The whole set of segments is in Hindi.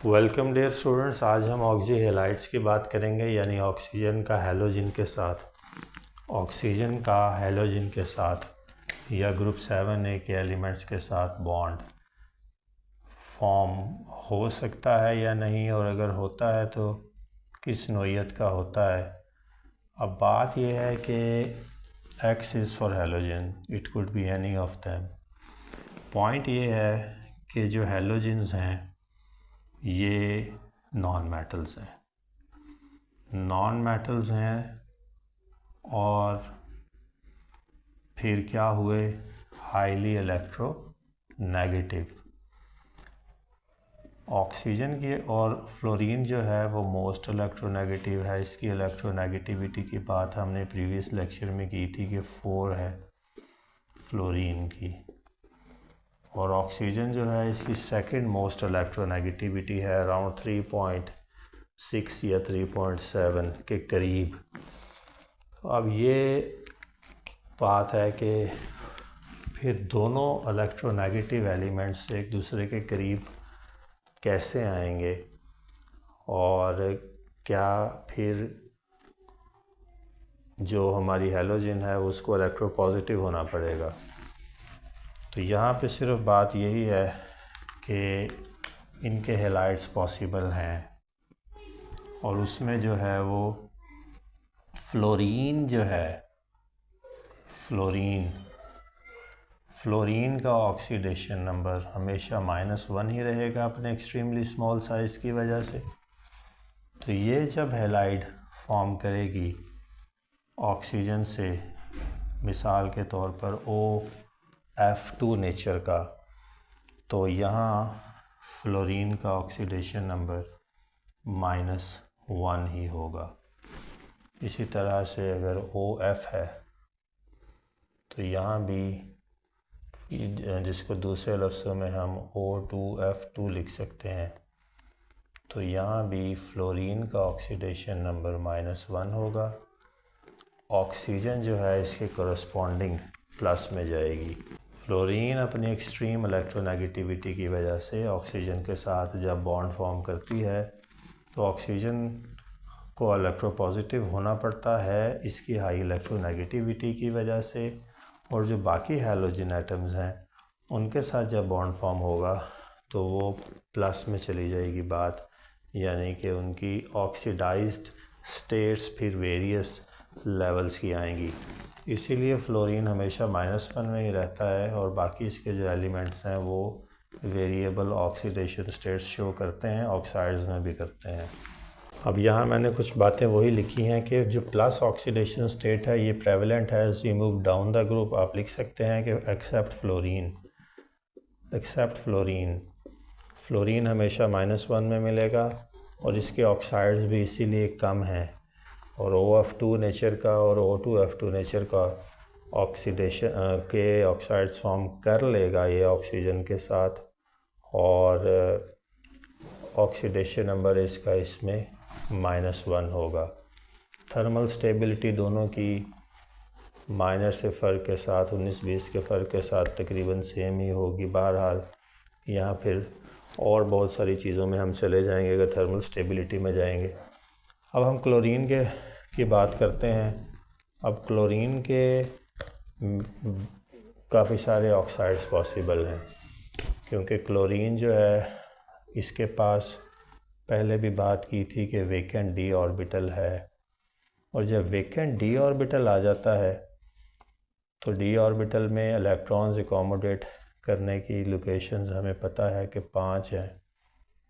Welcome dear students. आज हम ऑक्सी हेलाइड्स की बात करेंगे, यानी ऑक्सीजन का हैलोजन के साथ या ग्रुप 7A के एलिमेंट्स के साथ बॉन्ड फॉर्म हो सकता है या नहीं, और अगर होता है तो किस नोयत का होता है। अब बात यह है कि X is for halogen, it could be any of them. Point ये है कि जो हैलोजन्स हैं ये नॉन मेटल्स हैं और फिर क्या हुए, हाईली इलेक्ट्रोनेगेटिव। ऑक्सीजन की और फ्लोरीन जो है वो मोस्ट इलेक्ट्रोनेगेटिव है। इसकी इलेक्ट्रोनेगेटिविटी की बात हमने प्रीवियस लेक्चर में की थी कि 4 है फ्लोरीन की, और ऑक्सीजन जो है इसकी सेकंड मोस्ट इलेक्ट्रोनेगेटिविटी है, अराउंड 3.6 या 3.7 के करीब। अब ये बात है कि फिर दोनों इलेक्ट्रोनेगेटिव एलिमेंट्स एक दूसरे के करीब कैसे आएंगे, और क्या फिर जो हमारी हैलोजन है उसको इलेक्ट्रोपॉजिटिव होना पड़ेगा। तो यहाँ पे सिर्फ बात यही है कि इनके हैलाइड्स पॉसिबल हैं, और उसमें जो है वो फ्लोरीन जो है, फ्लोरीन का ऑक्सीडेशन नंबर हमेशा -1 ही रहेगा अपने एक्सट्रीमली स्मॉल साइज़ की वजह से। तो ये जब हैलाइड फॉर्म करेगी ऑक्सीजन से, मिसाल के तौर पर OF2 नेचर का, तो यहाँ फ्लोरीन का ऑक्सीडेशन नंबर -1 ही होगा। इसी तरह से अगर OF है तो यहाँ भी, जिसको दूसरे लफ्ज़ों में हम O2F2 लिख सकते हैं, तो यहाँ भी फ्लोरीन का ऑक्सीडेशन नंबर -1 होगा। ऑक्सीजन जो है इसके करस्पॉन्डिंग प्लस में जाएगी। फ्लोरीन अपनी एक्सट्रीम इलेक्ट्रोनेगेटिविटी की वजह से ऑक्सीजन के साथ जब बॉन्ड फॉर्म करती है तो ऑक्सीजन को इलेक्ट्रोपॉजिटिव होना पड़ता है इसकी हाई इलेक्ट्रोनेगेटिविटी की वजह से, और जो बाकी हैलोजन एटम्स हैं उनके साथ जब बॉन्ड फॉर्म होगा तो वो प्लस में चली जाएगी बात, यानी कि उनकी ऑक्सीडाइज्ड स्टेट्स फिर वेरियस लेवल्स की आएंगी। इसीलिए फ्लोरीन हमेशा -1 में ही रहता है, और बाकी इसके जो एलिमेंट्स हैं वो वेरिएबल ऑक्सीडेशन स्टेट्स शो करते हैं, ऑक्साइड्स में भी करते हैं। अब यहाँ मैंने कुछ बातें वही लिखी हैं कि जो प्लस ऑक्सीडेशन स्टेट है ये प्रेवलेंट है। As you move down the group आप लिख सकते हैं कि एक्सेप्ट फ्लोरीन हमेशा -1 में मिलेगा, और इसके ऑक्साइड्स भी इसीलिए कम हैं, और OF2 नेचर का और O2F2 नेचर का ऑक्सीडेशन के ऑक्साइड्स फॉर्म कर लेगा ये ऑक्सीजन के साथ, और ऑक्सीडेशन नंबर इसका इसमें -1 होगा। थर्मल स्टेबिलिटी दोनों की माइनर से फ़र्क के साथ, 19-20 के फ़र्क के साथ तकरीबन सेम ही होगी। बहरहाल यहाँ फिर और बहुत सारी चीज़ों में हम चले जाएंगे अगर थर्मल स्टेबिलिटी में जाएंगे। अब हम क्लोरीन की बात करते हैं। अब क्लोरीन के काफ़ी सारे ऑक्साइड्स पॉसिबल हैं, क्योंकि क्लोरीन जो है इसके पास पहले भी बात की थी कि वेकेंट d ऑर्बिटल है, और जब वेकेंट d ऑर्बिटल आ जाता है तो d ऑर्बिटल में इलेक्ट्रॉन्स एकोमोडेट करने की लोकेशंस हमें पता है कि 5 हैं,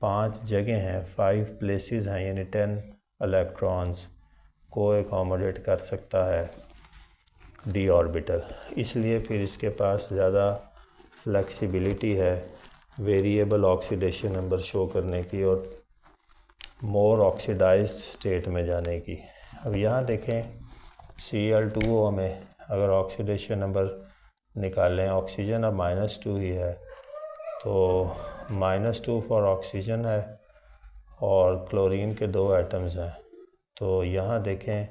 5 जगह हैं, 5 प्लेसेस हैं, यानी 10 इलेक्ट्रॉन्स को एकोमोडेट कर सकता है d ऑर्बिटल। इसलिए फिर इसके पास ज़्यादा फ्लेक्सिबिलिटी है वेरिएबल ऑक्सीडेशन नंबर शो करने की और मोर ऑक्सीडाइज्ड स्टेट में जाने की। अब यहाँ देखें Cl2O में अगर ऑक्सीडेशन नंबर निकालें, ऑक्सीजन अब -2 ही है, तो -2 फॉर ऑक्सीजन है, और क्लोरीन के 2 एटम्स हैं। तो यहाँ देखें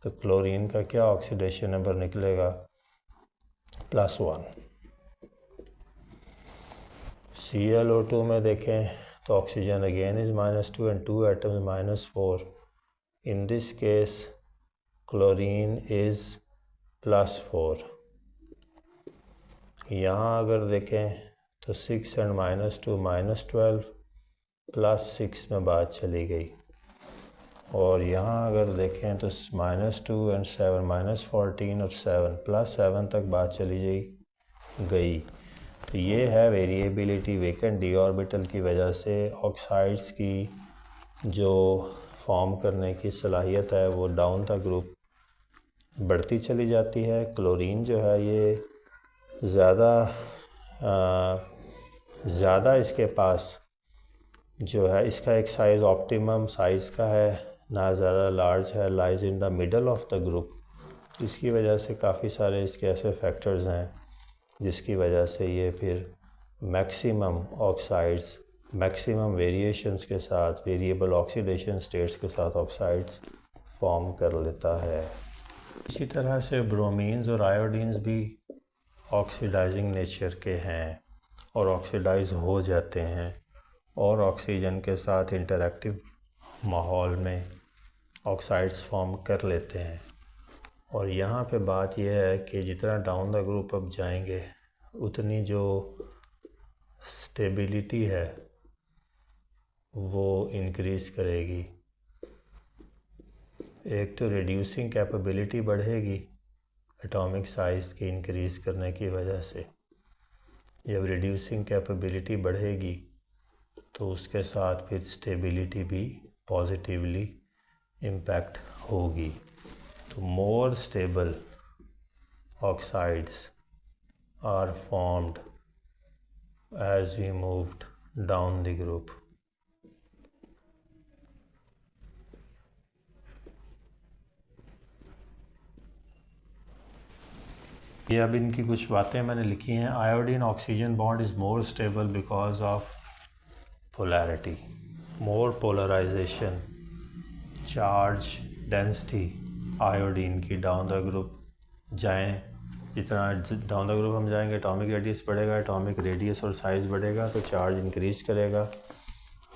तो क्लोरीन का क्या ऑक्सीडेशन नंबर निकलेगा, +1। ClO2 में देखें तो oxygen again is -2 and 2 atoms -4. In this case chlorine is +4. यहाँ अगर देखें तो 6 and -2 -12 +6 में बात चली गई, और यहाँ अगर देखें तो -2 and 7 -14 और 7 +7 तक बात चली गई। तो ये है वेरिएबिलिटी वेकेंट डी ऑर्बिटल की वजह से ऑक्साइड्स की जो फॉर्म करने की सलाहियत है वो डाउन द ग्रुप बढ़ती चली जाती है। क्लोरीन जो है ये ज़्यादा इसके पास जो है इसका एक साइज़ ऑप्टिमम साइज़ का है, ना ज़्यादा लार्ज है, lies in the middle of the group. तो इसकी वजह से काफ़ी सारे इसके ऐसे फैक्टर्स हैं जिसकी वजह से ये फिर मैक्सिमम ऑक्साइड्स मैक्सिमम वेरिएशंस के साथ वेरिएबल ऑक्सीडेशन स्टेट्स के साथ ऑक्साइड्स फॉर्म कर लेता है। इसी तरह से ब्रोमीन्स और आयोडीन्स भी ऑक्सीडाइजिंग नेचर के हैं और ऑक्सीडाइज हो जाते हैं और ऑक्सीजन के साथ इंटरैक्टिव माहौल में ऑक्साइड्स फॉर्म कर लेते हैं। और यहाँ पे बात यह है कि जितना डाउन द ग्रुप अब जाएंगे उतनी जो स्टेबिलिटी है वो इंक्रीज़ करेगी। एक तो रिड्यूसिंग कैपेबिलिटी बढ़ेगी एटॉमिक साइज़ की इंक्रीज़ करने की वजह से। जब रिड्यूसिंग कैपेबिलिटी बढ़ेगी तो उसके साथ फिर स्टेबिलिटी भी पॉजिटिवली इम्पैक्ट होगी। तो more stable oxides are formed as we moved down the group. ये अब इनकी कुछ बातें मैंने लिखी हैं। Iodine oxygen bond is more stable because of polarity, more polarization, charge density iodine की डाउन द ग्रुप जाएं, जितना डाउन द ग्रुप हम जाएंगे एटॉमिक रेडियस बढ़ेगा, एटॉमिक रेडियस और साइज़ बढ़ेगा तो चार्ज इंक्रीज़ करेगा।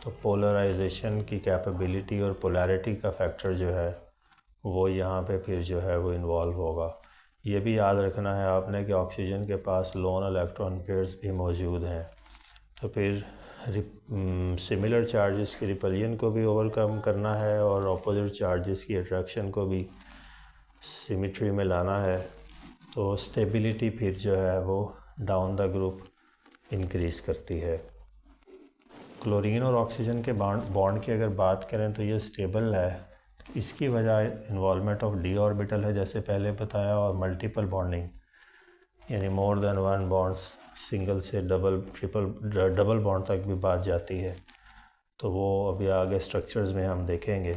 तो पोलराइजेशन की कैपेबिलिटी और पोलैरिटी का फैक्टर जो है वो यहाँ पे फिर जो है वो इन्वॉल्व होगा। ये भी याद रखना है आपने कि ऑक्सीजन के पास लोन इलेक्ट्रॉन पेयर्स भी मौजूद हैं, तो फिर सिमिलर चार्जेस की रिपल्जन को भी ओवरकम करना है और ऑपोजिट चार्जेस की अट्रैक्शन को भी सिमिट्री में लाना है। तो स्टेबिलिटी फिर जो है वो डाउन द ग्रुप इंक्रीज़ करती है। क्लोरीन और ऑक्सीजन के बॉन्ड की अगर बात करें तो ये स्टेबल है। इसकी वजह इन्वॉल्वमेंट ऑफ डी ऑर्बिटल है जैसे पहले बताया, और मल्टीपल बॉन्डिंग यानी more than one bonds, single से डबल बॉन्ड तक भी बात जाती है। तो वो अभी आगे स्ट्रक्चर्स में हम देखेंगे।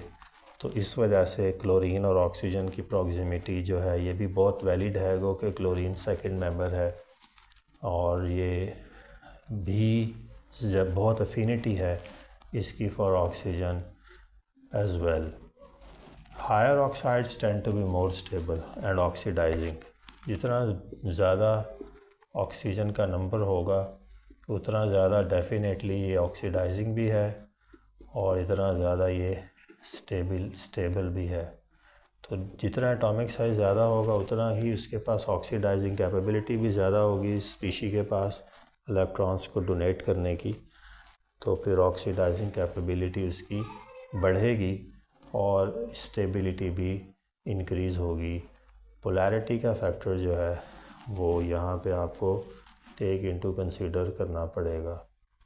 तो इस वजह से क्लोरीन और ऑक्सीजन की प्रॉक्सिमिटी जो है ये भी बहुत वैलिड है गो कि क्लोरीन सेकंड मेंबर है और ये भी जब बहुत अफिनिटी है इसकी for oxygen as well. Higher oxides tend to be more stable and oxidizing. जितना ज़्यादा ऑक्सीजन का नंबर होगा उतना ज़्यादा डेफिनेटली ये ऑक्सीडाइजिंग भी है और इतना ज़्यादा ये स्टेबल भी है। तो जितना एटॉमिक साइज़ ज़्यादा होगा उतना ही उसके पास ऑक्सीडाइजिंग कैपेबिलिटी भी ज़्यादा होगी स्पीशी के पास इलेक्ट्रॉन्स को डोनेट करने की। तो फिर ऑक्सीडाइजिंग कैपेबिलिटी उसकी बढ़ेगी और स्टेबिलिटी भी इंक्रीज़ होगी। पोलैरिटी का फैक्टर जो है वो यहाँ पे आपको टेक इनटू कंसीडर करना पड़ेगा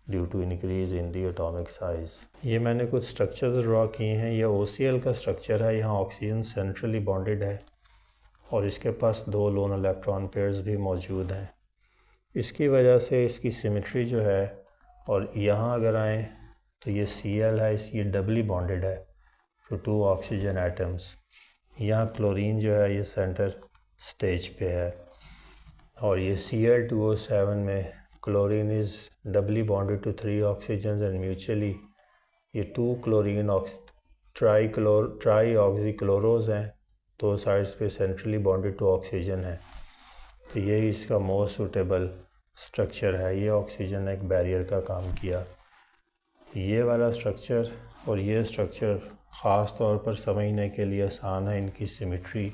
due to increase in the atomic size. ये मैंने कुछ स्ट्रक्चर्स ड्रॉ किए हैं। ये OCl का स्ट्रक्चर है। यहाँ ऑक्सीजन सेंट्रली बॉन्डेड है और इसके पास 2 लोन इलेक्ट्रॉन पेयर्स भी मौजूद हैं। इसकी वजह से इसकी सिमेट्री जो है, और यहाँ अगर आएँ तो ये Cl है, ये डबली बॉन्डेड है टू 2 ऑक्सीजन एटम्स। यहाँ क्लोरीन जो है ये सेंटर स्टेज पे है और ये Cl2O7 में chlorine is doubly bonded to 3 oxygen and mutually ये 2 क्लोरीन ट्राई ऑक्सीक्लोरोज हैं, 2 साइड्स पे सेंट्रली बॉन्डेड टू ऑक्सीजन है। तो ये इसका मोस्ट सूटेबल स्ट्रक्चर है। ये ऑक्सीजन ने एक बैरियर का काम किया ये वाला स्ट्रक्चर और ये स्ट्रक्चर ख़ास तौर पर समझने के लिए आसान है। इनकी सिमेट्री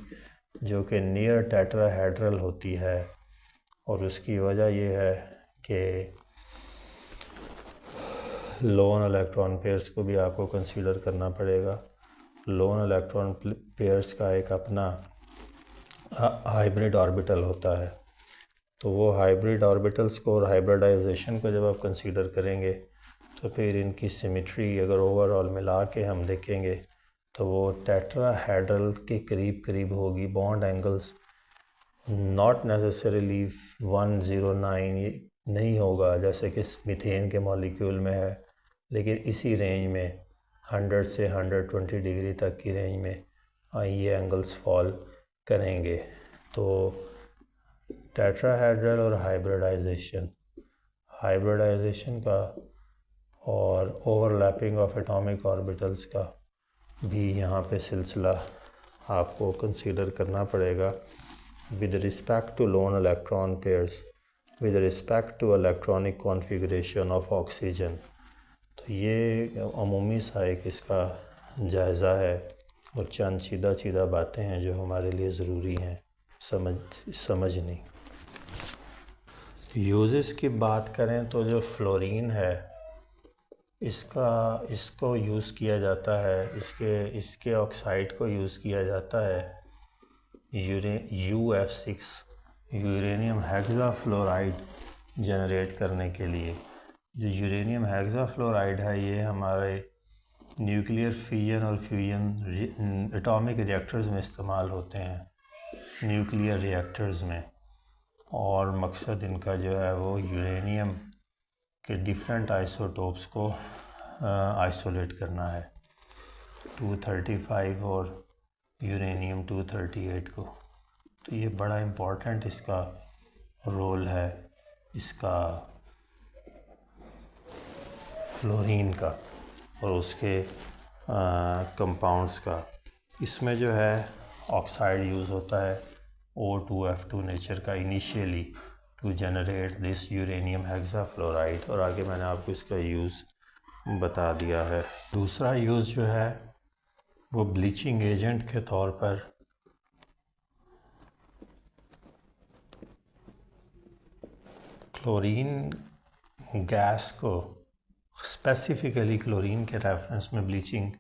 जो कि नियर टेट्राहेड्रल होती है, और उसकी वजह यह है कि लोन इलेक्ट्रॉन पेयर्स को भी आपको कंसीडर करना पड़ेगा। लोन इलेक्ट्रॉन पेयर्स का एक अपना हाइब्रिड ऑर्बिटल होता है, तो वो हाइब्रिड ऑर्बिटल्स को और हाइब्रिडाइजेशन को जब आप कंसीडर करेंगे तो फिर इनकी सिमेट्री अगर ओवरऑल मिला के हम देखेंगे तो वो टेट्राहेड्रल के करीब करीब होगी। बॉन्ड एंगल्स नॉट नेसेसरीली 109 नहीं होगा जैसे कि मीथेन के मॉलिक्यूल में है, लेकिन इसी रेंज में 100 से 120 डिग्री तक की रेंज में ये एंगल्स फॉल करेंगे। तो टेट्राहेड्रल और हाइब्रिडाइजेशन का और ओवरलैपिंग ऑफ एटॉमिक ऑर्बिटल्स का भी यहाँ पे सिलसिला आपको कंसीडर करना पड़ेगा with respect to lone electron pairs, with respect to electronic configuration of oxygen. तो ये अमूमी सा एक इसका जायज़ा है और चंद सीधा बातें हैं जो हमारे लिए ज़रूरी हैं समझनी। यूज़ेस की बात करें तो जो फ्लोरीन है इसको यूज़ किया जाता है, इसके ऑक्साइड को यूज़ किया जाता है UF6 यूरेनियम हेक्साफ्लोराइड जनरेट करने के लिए। जो यूरेनियम हेक्साफ्लोराइड है ये हमारे न्यूक्लियर फिजन और फ्यूजन एटॉमिक रिएक्टर्स में इस्तेमाल होते हैं, न्यूक्लियर रिएक्टर्स में, और मकसद इनका जो है वो यूरेनियम के डिफरेंट आइसोटोप्स को आइसोलेट करना है, 235 और यूरेनियम 238 को। तो ये बड़ा इम्पोर्टेंट इसका रोल है, इसका फ्लोरीन का और उसके कंपाउंड्स का। इसमें जो है ऑक्साइड यूज़ होता है O2F2 नेचर का initially to generate this uranium hexafluoride, और आगे मैंने आपको इसका यूज़ बता दिया है। दूसरा यूज़ जो है वो ब्लीचिंग एजेंट के तौर पर क्लोरीन गैस को, स्पेसिफ़िकली क्लोरीन के रेफरेंस में ब्लीचिंग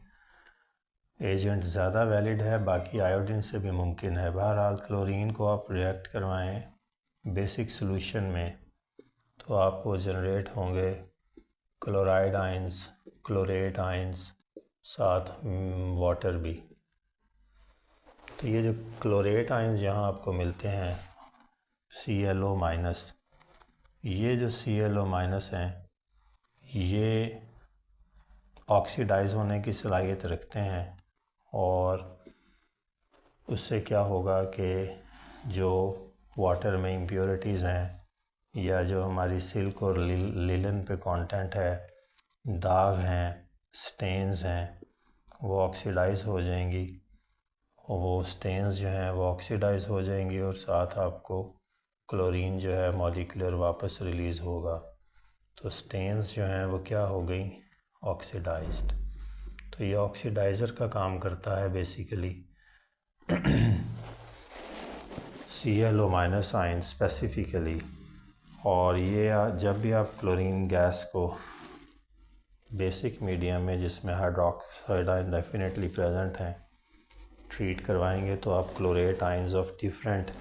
एजेंट ज़्यादा वैलिड है, बाकी आयोडीन से भी मुमकिन है। बहरहाल क्लोरीन को आप रिएक्ट करवाएं बेसिक सॉल्यूशन में तो आपको जनरेट होंगे क्लोराइड आयंस, क्लोरेट आयंस, साथ वाटर भी। तो ये जो क्लोरेट आयंस यहाँ आपको मिलते हैं ClO-, ये जो ClO- हैं ये ऑक्सीडाइज होने की सलाहियत रखते हैं, और उससे क्या होगा कि जो वाटर में इम्प्योरिटीज़ हैं या जो हमारी सिल्क और लिलन पे कंटेंट है, दाग हैं, स्टेन्स हैं, वो ऑक्सीडाइज हो जाएंगी, और वो स्टेन्स जो हैं वो ऑक्सीडाइज हो जाएंगी, और साथ आपको क्लोरीन जो है मॉलिक्यूलर वापस रिलीज़ होगा। तो स्टेन्स जो हैं वो क्या हो गई, ऑक्सीडाइज्ड। तो ये ऑक्सीडाइज़र का काम करता है बेसिकली ClO- आयन स्पेसिफ़िकली। और ये जब भी आप क्लोरीन गैस को बेसिक मीडियम में जिसमें हाइड्रोक्साइड आयन डेफिनेटली प्रेजेंट हैं ट्रीट करवाएंगे तो आप chlorate ions of different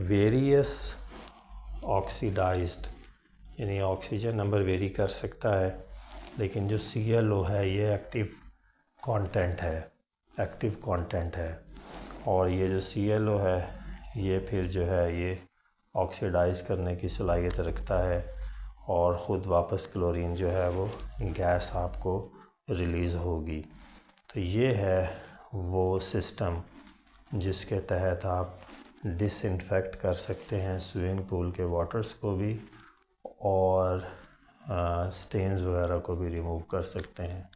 various oxidised, यानी ऑक्सीजन नंबर वेरी कर सकता है, लेकिन जो ClO है ये एक्टिव कंटेंट है, और ये जो ClO है ये फिर जो है ये ऑक्सीडाइज करने की सलाहियत रखता है, और ख़ुद वापस क्लोरीन जो है वो गैस आपको रिलीज़ होगी। तो ये है वो सिस्टम जिसके तहत आप डिसइंफेक्ट कर सकते हैं स्विमिंग पूल के वाटर्स को भी, और स्टेन्स वगैरह को भी रिमूव कर सकते हैं।